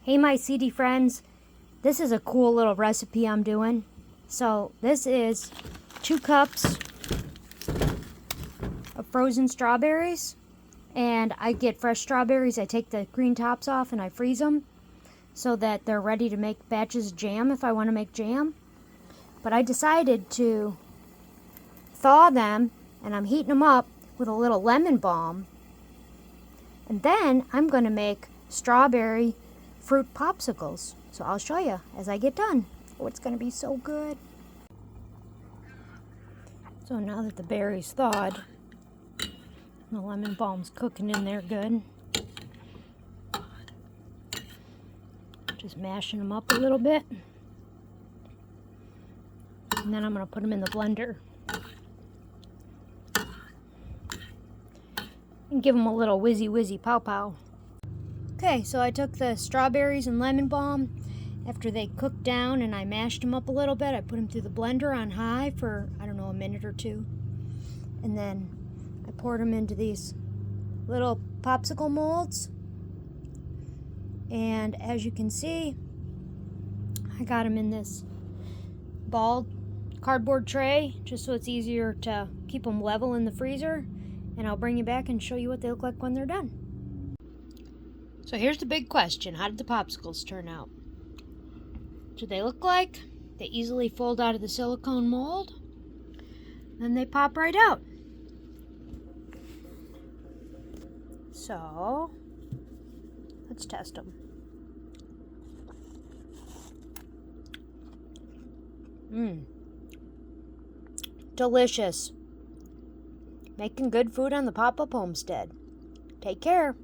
Hey my CD friends, this is a cool little recipe I'm doing. So this is 2 cups of frozen strawberries, and I get fresh strawberries. I take the green tops off and I freeze them so that they're ready to make batches of jam if I want to make jam. But I decided to thaw them, and I'm heating them up with a little lemon balm. And then I'm going to make strawberry fruit popsicles. So I'll show you as I get done. Oh, it's going to be so good. So now that the berry's thawed, the lemon balm's cooking in there good. Just mashing them up a little bit. And then I'm going to put them in the blender. And give them a little whizzy pow pow. Okay, so I took the strawberries and lemon balm after they cooked down, and I mashed them up a little bit. I put them through the blender on high for, I don't know, a minute or two. And then I poured them into these little popsicle molds. And as you can see, I got them in this ball cardboard tray just so it's easier to keep them level in the freezer. And I'll bring you back and show you what they look like when they're done. So here's the big question. How did the popsicles turn out? Do they look like they easily fold out of the silicone mold? Then they pop right out. So let's test them. Delicious. Making good food on the Pop-Up Homestead. Take care.